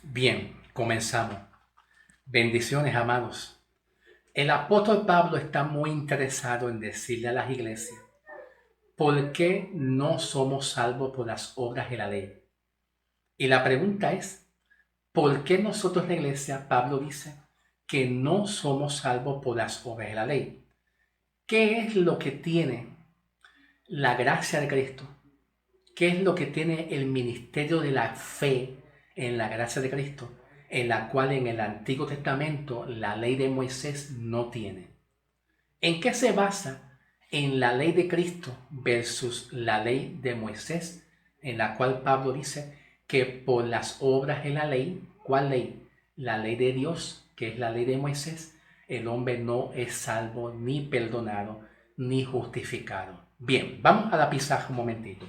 Bien, comenzamos. Bendiciones, amados. El apóstol Pablo está muy interesado en decirle a las iglesias por qué no somos salvos por las obras de la ley. Y la pregunta es, ¿por qué nosotros, la iglesia, Pablo dice que no somos salvos por las obras de la ley? ¿Qué es lo que tiene la gracia de Cristo? ¿Qué es lo que tiene el ministerio de la fe en la gracia de Cristo, en la cual en el Antiguo Testamento la ley de Moisés no tiene? ¿En qué se basa en la ley de Cristo versus la ley de Moisés, en la cual Pablo dice que por las obras de la ley, ¿cuál ley? La ley de Dios, que es la ley de Moisés, el hombre no es salvo, ni perdonado, ni justificado. Bien, vamos a la pizarra un momentito.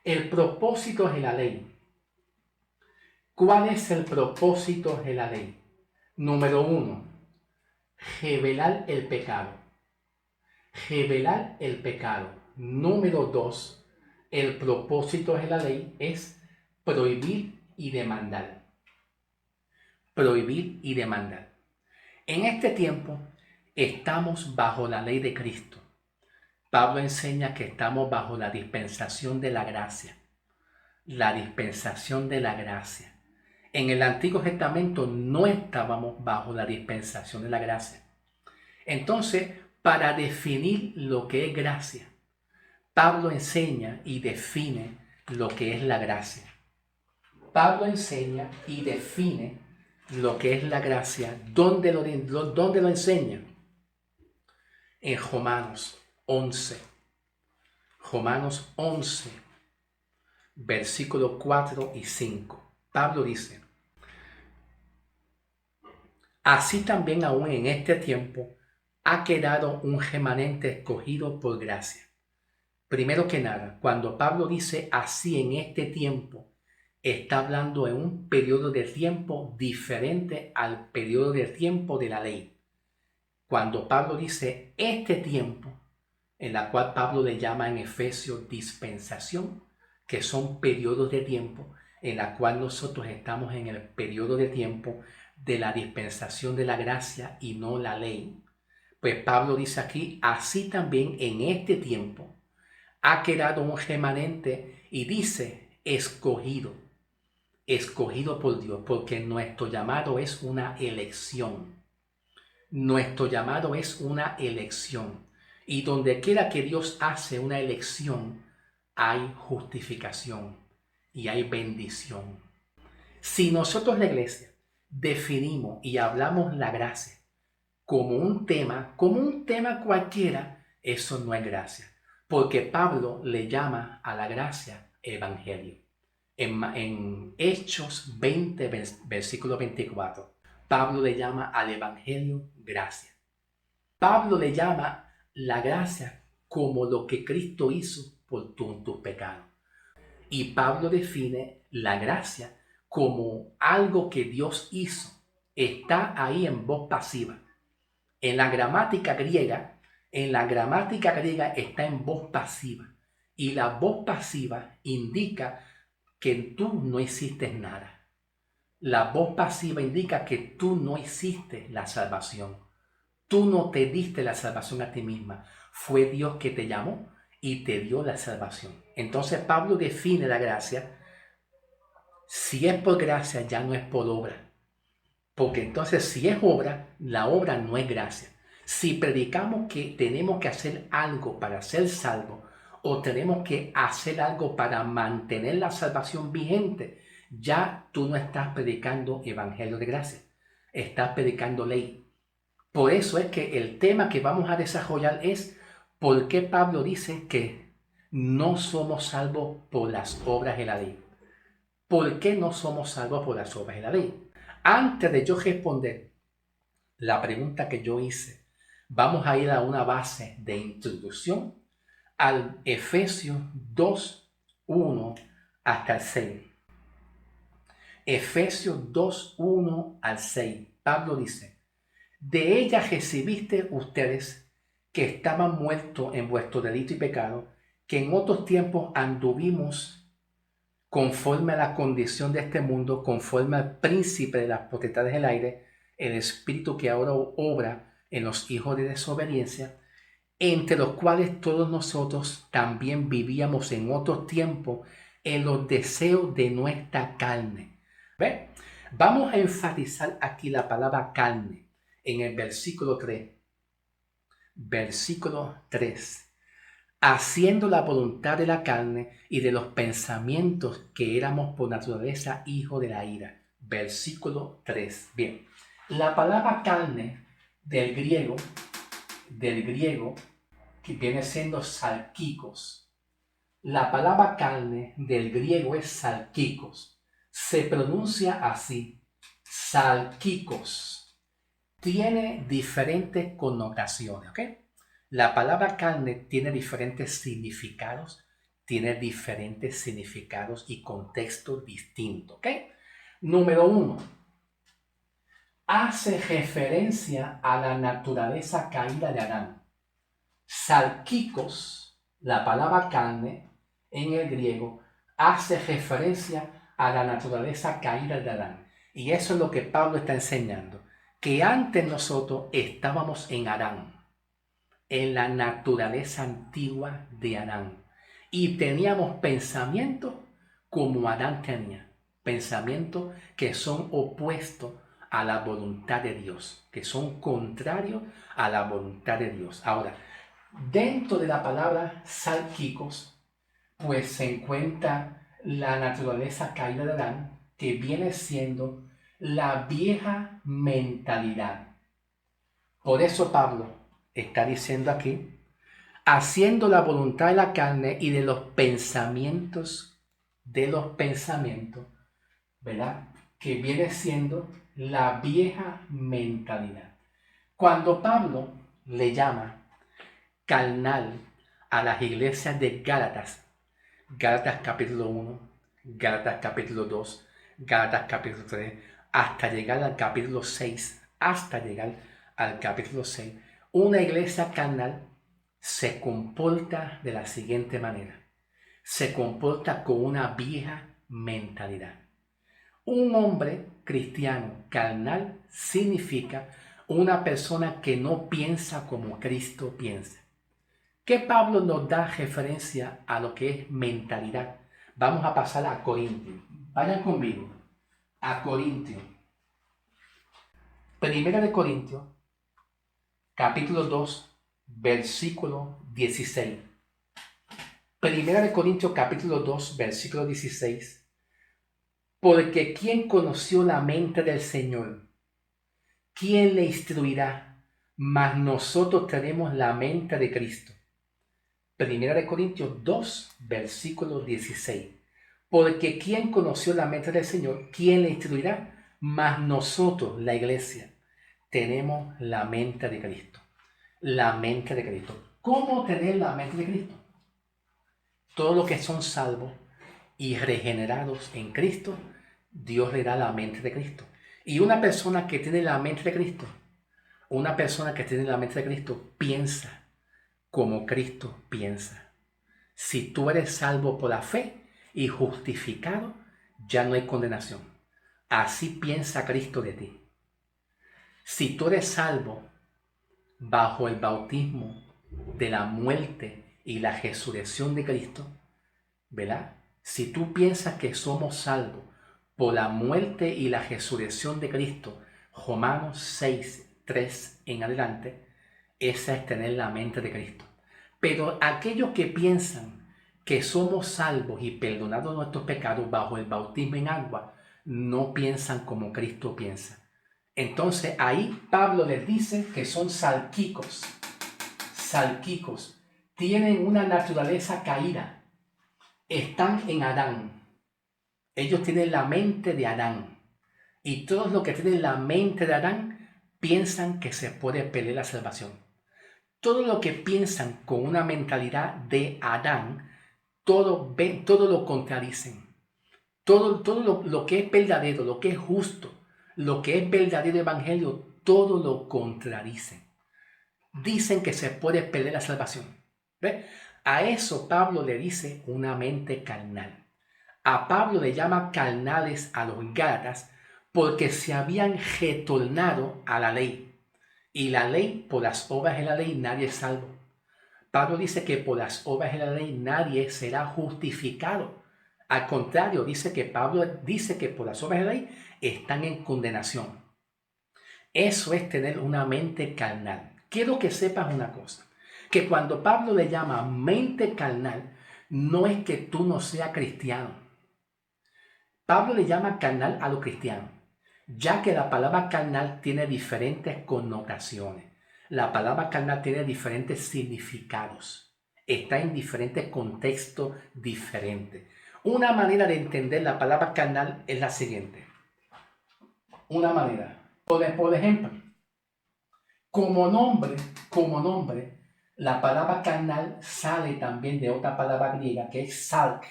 El propósito de la ley. ¿Cuál es el propósito de la ley? Número 1, revelar el pecado. Revelar el pecado. Número 2, el propósito de la ley es prohibir y demandar. Prohibir y demandar. En este tiempo estamos bajo la ley de Cristo. Pablo enseña que estamos bajo la dispensación de la gracia. La dispensación de la gracia. En el Antiguo Testamento no estábamos bajo la dispensación de la gracia. Entonces, para definir lo que es gracia, Pablo enseña y define lo que es la gracia. Pablo enseña y define lo que es la gracia. ¿Dónde lo enseña? En Romanos 11. Romanos 11, versículos 4 y 5. Pablo dice: así también aún en este tiempo ha quedado un remanente escogido por gracia. Primero que nada, cuando Pablo dice así en este tiempo, está hablando en un periodo de tiempo diferente al periodo de tiempo de la ley. Cuando Pablo dice este tiempo, en la cual Pablo le llama en Efesios dispensación, que son periodos de tiempo en la cual nosotros estamos en el periodo de tiempo de la dispensación de la gracia y no la ley. Pues Pablo dice aquí, así también en este tiempo ha quedado un remanente y dice escogido, escogido por Dios, porque nuestro llamado es una elección. Nuestro llamado es una elección. Y donde quiera que Dios hace una elección, hay justificación y hay bendición. Si nosotros, la iglesia, definimos y hablamos la gracia como un tema cualquiera, eso no es gracia. Porque Pablo le llama a la gracia evangelio. En Hechos 20, versículo 24, Pablo le llama al evangelio gracia. Pablo le llama la gracia como lo que Cristo hizo por tus pecados. Y Pablo define la gracia como algo que Dios hizo. Está ahí en voz pasiva. En la gramática griega está en voz pasiva. Y la voz pasiva indica que tú no hiciste nada. La voz pasiva indica que tú no hiciste la salvación. Tú no te diste la salvación a ti misma. Fue Dios que te llamó y te dio la salvación. Entonces Pablo define la gracia. Si es por gracia, ya no es por obra. Porque entonces si es obra, la obra no es gracia. Si predicamos que tenemos que hacer algo para ser salvo o tenemos que hacer algo para mantener la salvación vigente, ya tú no estás predicando evangelio de gracia. Estás predicando ley. Por eso es que el tema que vamos a desarrollar es por qué Pablo dice que no somos salvos por las obras de la ley. ¿Por qué no somos salvos por las obras de la ley? Antes de yo responder la pregunta que yo hice, vamos a ir a una base de introducción al Efesios 2, 1 hasta el 6. Efesios 2, 1 al 6. Pablo dice: de ella recibiste ustedes que estaban muertos en vuestro delito y pecado, que en otros tiempos anduvimos conforme a la condición de este mundo, conforme al príncipe de las potestades del aire, el espíritu que ahora obra en los hijos de desobediencia, entre los cuales todos nosotros también vivíamos en otros tiempos en los deseos de nuestra carne. ¿Ve? Vamos a enfatizar aquí la palabra carne en el versículo 3. Versículo 3. Haciendo la voluntad de la carne y de los pensamientos que éramos por naturaleza hijos de la ira. Versículo 3. Bien, la palabra carne del griego, que viene siendo salkikos. La palabra carne del griego es salkikos. Se pronuncia así, salkikos. Tiene diferentes connotaciones, ¿ok? La palabra carne tiene diferentes significados y contextos distintos, ¿ok? Número 1. Hace referencia a la naturaleza caída de Adán. Salkikos, la palabra carne en el griego, hace referencia a la naturaleza caída de Adán. Y eso es lo que Pablo está enseñando, que antes nosotros estábamos en Adán, en la naturaleza antigua de Adán, y teníamos pensamientos como Adán tenía, pensamientos que son opuestos a la voluntad de Dios, que son contrarios a la voluntad de Dios. Ahora, dentro de la palabra salkikos, pues se encuentra la naturaleza caída de Adán, que viene siendo la vieja mentalidad. Por eso Pablo está diciendo aquí, haciendo la voluntad de la carne y de los pensamientos, ¿verdad? Que viene siendo la vieja mentalidad. Cuando Pablo le llama carnal a las iglesias de Gálatas, Gálatas capítulo 1, Gálatas capítulo 2, Gálatas capítulo 3, hasta llegar al capítulo 6, una iglesia carnal se comporta de la siguiente manera. Se comporta con una vieja mentalidad. Un hombre cristiano carnal significa una persona que no piensa como Cristo piensa. ¿Qué Pablo nos da referencia a lo que es mentalidad? Vamos a pasar a Corintios. Vayan conmigo a Corintios. Primera de Corintios, capítulo 2, versículo 16. Primera de Corintios, capítulo 2, versículo 16. Porque ¿quién conoció la mente del Señor? ¿Quién le instruirá? Mas nosotros tenemos la mente de Cristo. Primera de Corintios 2, versículo 16. Porque ¿quién conoció la mente del Señor? ¿Quién le instruirá? Mas nosotros, la iglesia, tenemos la mente de Cristo. La mente de Cristo. ¿Cómo tener la mente de Cristo? Todos los que son salvos y regenerados en Cristo, Dios le da la mente de Cristo. Y una persona que tiene la mente de Cristo, piensa como Cristo piensa. Si tú eres salvo por la fe y justificado, ya no hay condenación. Así piensa Cristo de ti. Si tú eres salvo bajo el bautismo de la muerte y la resurrección de Cristo, ¿verdad? Si tú piensas que somos salvos por la muerte y la resurrección de Cristo, Romanos 6, 3 en adelante, esa es tener la mente de Cristo. Pero aquellos que piensan que somos salvos y perdonados nuestros pecados bajo el bautismo en agua, no piensan como Cristo piensa. Entonces ahí Pablo les dice que son salkikos. Salkikos. Tienen una naturaleza caída. Están en Adán. Ellos tienen la mente de Adán. Y todos los que tienen la mente de Adán piensan que se puede perder la salvación. Todo lo que piensan con una mentalidad de Adán, todo lo contradicen. Todo lo que es verdadero, lo que es justo, lo que es verdadero evangelio, todo lo contradicen. Dicen que se puede perder la salvación. ¿Ve? A eso Pablo le dice una mente carnal. A Pablo le llama carnales a los Gálatas porque se habían retornado a la ley. Y la ley, por las obras de la ley, nadie es salvo. Pablo dice que por las obras de la ley nadie será justificado. Al contrario, Pablo dice que por las obras de la ley están en condenación. Eso es tener una mente carnal. Quiero que sepas una cosa, que cuando Pablo le llama mente carnal, no es que tú no seas cristiano. Pablo le llama carnal a los cristianos, ya que la palabra carnal tiene diferentes connotaciones. La palabra carnal tiene diferentes significados. Está en diferentes contextos diferentes. Una manera de entender la palabra carnal es la siguiente. Una manera. Por ejemplo, como nombre, la palabra carnal sale también de otra palabra griega que es sark.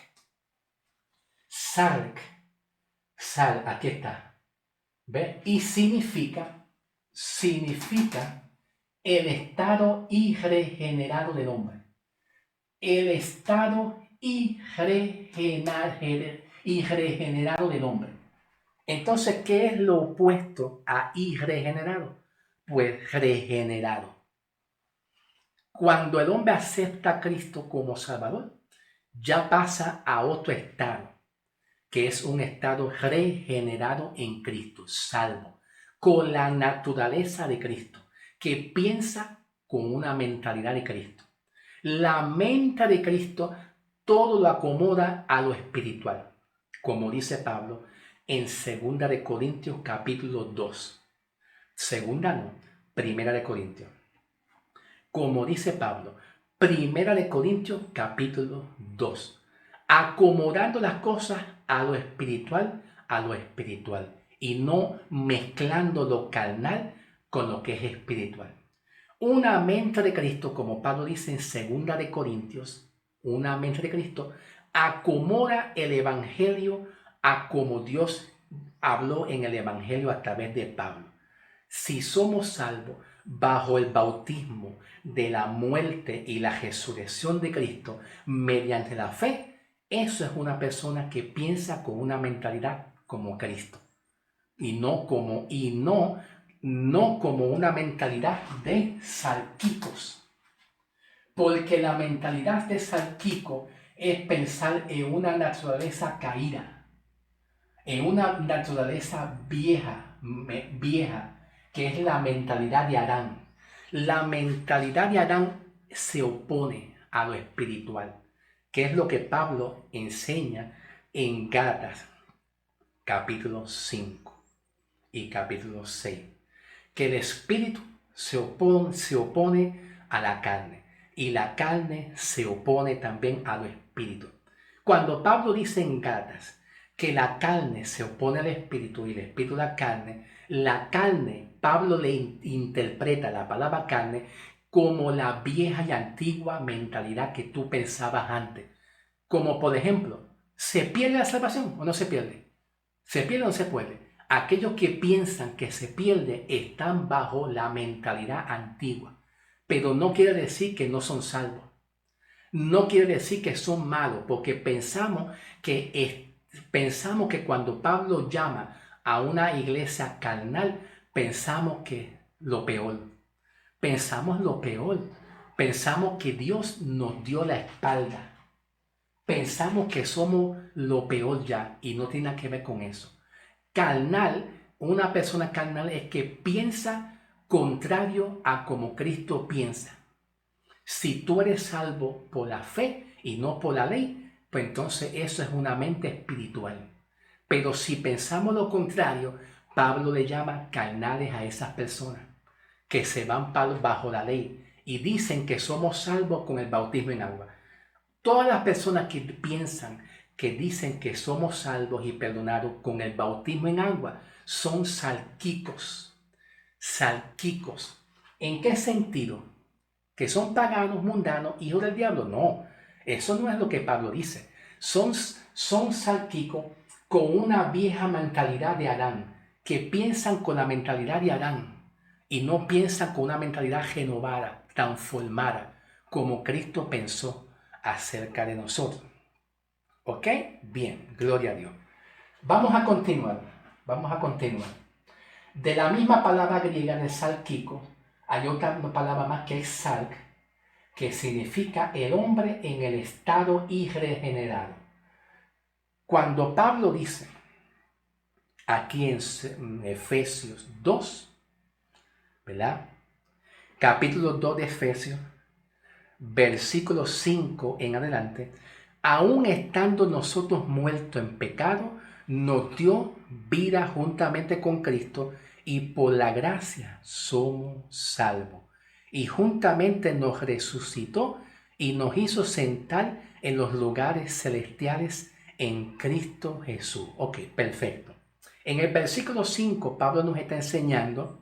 Sark. Aquí está. ¿Ve? Y significa el estado irregenerado del hombre. El estado irregenerado del hombre. Entonces, ¿qué es lo opuesto a irregenerado? Pues regenerado. Cuando el hombre acepta a Cristo como Salvador, ya pasa a otro estado, que es un estado regenerado en Cristo, salvo, con la naturaleza de Cristo, que piensa con una mentalidad de Cristo. La mente de Cristo todo lo acomoda a lo espiritual, como dice Pablo en 2 de Corintios capítulo 2. Segunda no, Primera de Corintios. Como dice Pablo, Primera de Corintios capítulo 2. Acomodando las cosas a lo espiritual y no mezclando lo carnal con lo que es espiritual. Una mente de Cristo, como Pablo dice en 2 de Corintios, una mente de Cristo acomoda el evangelio a como Dios habló en el evangelio a través de Pablo. Si somos salvos bajo el bautismo de la muerte y la resurrección de Cristo mediante la fe, eso es una persona que piensa con una mentalidad como Cristo no como una mentalidad de salquicos. Porque la mentalidad de salquico es pensar en una naturaleza caída, en una naturaleza vieja, que es la mentalidad de Adán. La mentalidad de Adán se opone a lo espiritual, que es lo que Pablo enseña en Gálatas capítulo 5 y capítulo 6, que el espíritu se opone a la carne y la carne se opone también a lo espíritu. Cuando Pablo dice en Gálatas que la carne se opone al espíritu y el espíritu a la carne, Pablo le interpreta la palabra carne como la vieja y antigua mentalidad que tú pensabas antes. Como por ejemplo, ¿se pierde la salvación o no se pierde? ¿Se pierde o no se puede? Aquellos que piensan que se pierde están bajo la mentalidad antigua, pero no quiere decir que no son salvos. No quiere decir que son malos, porque pensamos que cuando Pablo llama a una iglesia carnal, pensamos que lo peor. Pensamos lo peor. Pensamos que Dios nos dio la espalda. Pensamos que somos lo peor ya y no tiene nada que ver con eso. Carnal, una persona carnal es que piensa contrario a como Cristo piensa. Si tú eres salvo por la fe y no por la ley, pues entonces eso es una mente espiritual. Pero si pensamos lo contrario, Pablo le llama carnales a esas personas que se van bajo la ley y dicen que somos salvos con el bautismo en agua. Todas las personas que piensan que dicen que somos salvos y perdonados con el bautismo en agua son salquicos. Salquicos. ¿En qué sentido? ¿Que son paganos, mundanos, hijos del diablo? No, eso no es lo que Pablo dice. Son salquicos con una vieja mentalidad de Adán, que piensan con la mentalidad de Adán y no piensan con una mentalidad renovada, transformada, como Cristo pensó acerca de nosotros. ¿Ok? Bien, gloria a Dios. Vamos a continuar. De la misma palabra griega de salkiko, hay otra palabra más que es salk, que significa el hombre en el estado irregenerado. Cuando Pablo dice aquí en Efesios 2, ¿verdad? Capítulo 2 de Efesios, versículo 5 en adelante, aún estando nosotros muertos en pecado, nos dio vida juntamente con Cristo y por la gracia somos salvos. Y juntamente nos resucitó y nos hizo sentar en los lugares celestiales en Cristo Jesús. Ok, perfecto. En el versículo 5, Pablo nos está enseñando,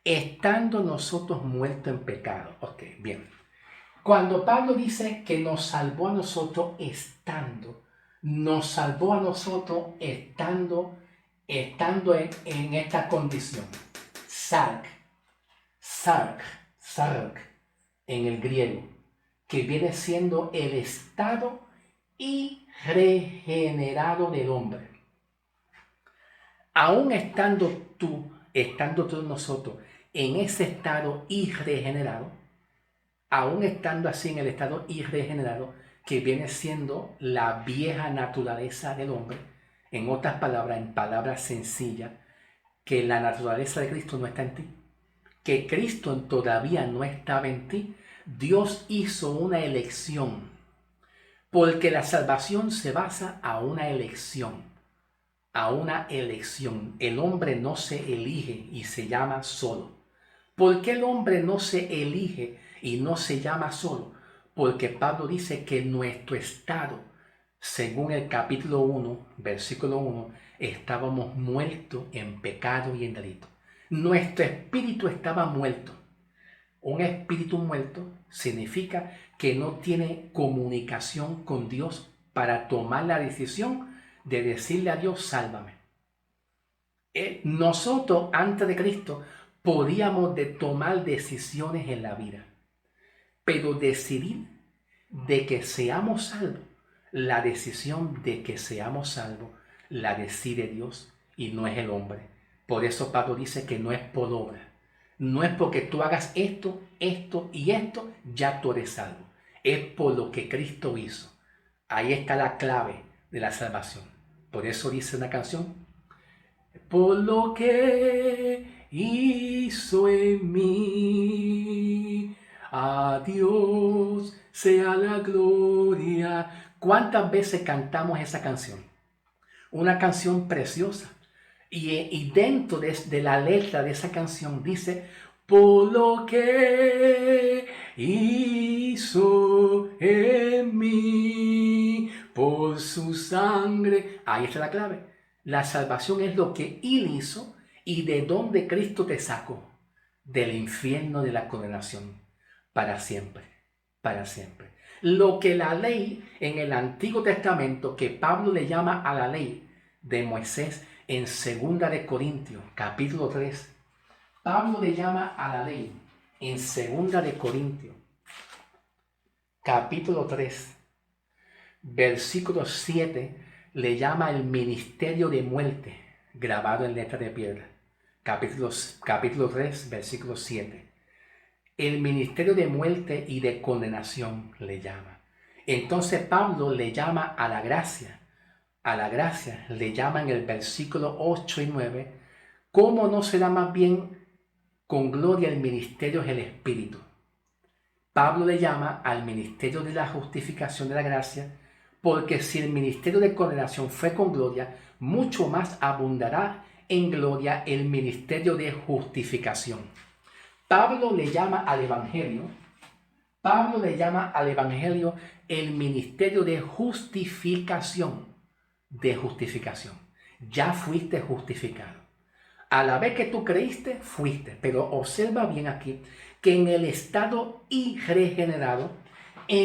estando nosotros muertos en pecado. Ok, bien. Cuando Pablo dice que nos salvó a nosotros estando, nos salvó a nosotros estando en esta condición. Sark, en el griego, que viene siendo el estado irregenerado del hombre. Aún estando todos nosotros en ese estado irregenerado, aún estando así en el estado irregenerado, que viene siendo la vieja naturaleza del hombre, en otras palabras, en palabras sencillas, que la naturaleza de Cristo no está en ti, que Cristo todavía no estaba en ti, Dios hizo una elección, porque la salvación se basa a una elección. El hombre no se elige y se llama solo. ¿Por qué el hombre no se elige y no se llama solo? Porque Pablo dice que nuestro estado, según el capítulo 1, versículo 1, estábamos muertos en pecado y en delito. Nuestro espíritu estaba muerto. Un espíritu muerto significa que no tiene comunicación con Dios para tomar la decisión de decirle a Dios, sálvame. Nosotros, antes de Cristo, podíamos tomar decisiones en la vida, pero decidir de que seamos salvos, la decisión de que seamos salvos, la decide Dios y no es el hombre. Por eso Pablo dice que no es por obra. No es porque tú hagas esto, esto y esto, ya tú eres salvo. Es por lo que Cristo hizo. Ahí está la clave de la salvación. Por eso dice una canción, por lo que hizo en mí, a Dios sea la gloria. ¿Cuántas veces cantamos esa canción? Una canción preciosa. Y dentro de la letra de esa canción dice, por lo que hizo en mí, por su sangre. Ahí está la clave. La salvación es lo que Él hizo y de dónde Cristo te sacó. Del infierno de la condenación. Para siempre. Para siempre. Lo que la ley en el Antiguo Testamento, que Pablo le llama a la ley de Moisés, en 2 de Corintios, capítulo 3, Pablo le llama a la ley en 2 de Corintios, capítulo 3, versículo 7, le llama el ministerio de muerte, grabado en letra de piedra. Capítulo 3, versículo 7. El ministerio de muerte y de condenación le llama. Entonces Pablo le llama a la gracia. A la gracia le llama en el versículo 8 y 9, ¿cómo no será más bien con gloria el ministerio del Espíritu? Pablo le llama al ministerio de la justificación de la gracia, porque si el ministerio de condenación fue con gloria, mucho más abundará en gloria el ministerio de justificación. Pablo le llama al Evangelio el ministerio de justificación. Ya fuiste justificado. A la vez que tú creíste, fuiste. Pero observa bien aquí que en el estado irregenerado que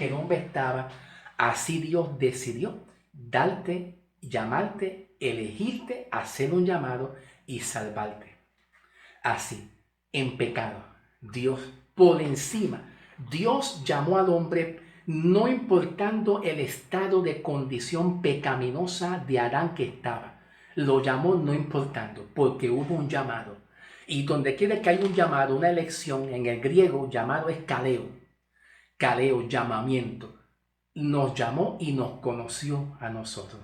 el hombre estaba, así Dios decidió darte, llamarte, elegirte, hacer un llamado y salvarte. Así, en pecado, Dios por encima. Dios llamó al hombre no importando el estado de condición pecaminosa de Adán que estaba. Lo llamó no importando, porque hubo un llamado. Y donde quiera que haya un llamado, una elección, en el griego llamado es kaleo. Kaleo, llamamiento. Nos llamó y nos conoció a nosotros.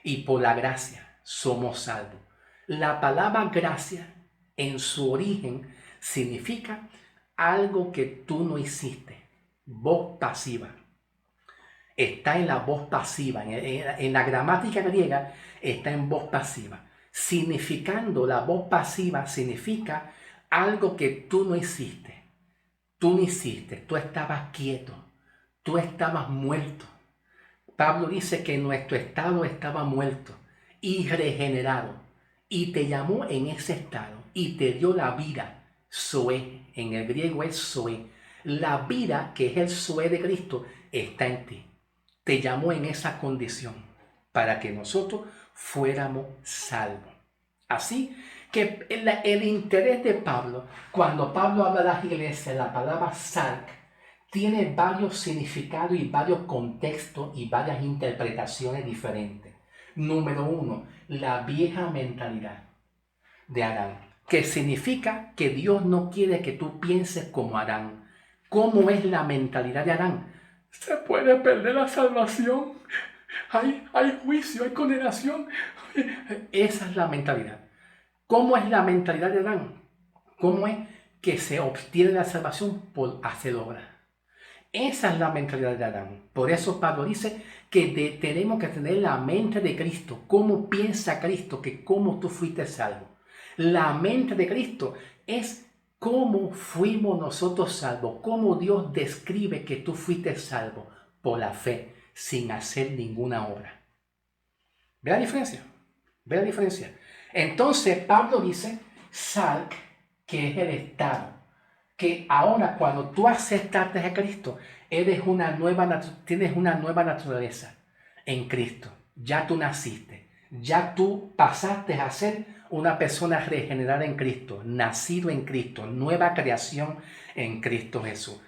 Y por la gracia somos salvos. La palabra gracia en su origen significa algo que tú no hiciste. Voz pasiva. Está en la voz pasiva. En la gramática griega está en voz pasiva. Significando la voz pasiva significa algo que tú no hiciste. Tú no hiciste. Tú estabas quieto. Tú estabas muerto. Pablo dice que nuestro estado estaba muerto y regenerado. Y te llamó en ese estado y te dio la vida. Zoe. En el griego es Zoe. La vida, que es el Zoe de Cristo, está en ti. Te llamó en esa condición para que nosotros fuéramos salvos. Así que el interés de Pablo, cuando Pablo habla de las iglesias, la palabra sark, tiene varios significados y varios contextos y varias interpretaciones diferentes. Número 1, la vieja mentalidad de Adán, que significa que Dios no quiere que tú pienses como Adán. ¿Cómo es la mentalidad de Adán? Se puede perder la salvación. Hay juicio, hay condenación. Esa es la mentalidad. ¿Cómo es la mentalidad de Adán? ¿Cómo es que se obtiene la salvación? Por hacer obra. Esa es la mentalidad de Adán. Por eso Pablo dice que tenemos que tener la mente de Cristo. ¿Cómo piensa Cristo? Que cómo tú fuiste salvo. La mente de Cristo es cómo fuimos nosotros salvos. Cómo Dios describe que tú fuiste salvo por la fe, sin hacer ninguna obra. ¿Ve la diferencia? ¿Ve la diferencia? Entonces Pablo dice, sark, que es el estado. Que ahora cuando tú aceptaste a Cristo, tienes una nueva naturaleza en Cristo. Ya tú naciste, ya tú pasaste a ser una persona regenerada en Cristo, nacido en Cristo, nueva creación en Cristo Jesús.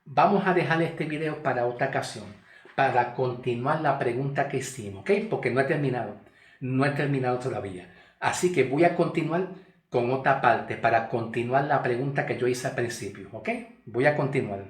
Vamos a dejar este video para otra ocasión, para continuar la pregunta que hicimos, ¿ok? Porque no he terminado todavía. Así que voy a continuar con otra parte para continuar la pregunta que yo hice al principio, ¿ok? Voy a continuar.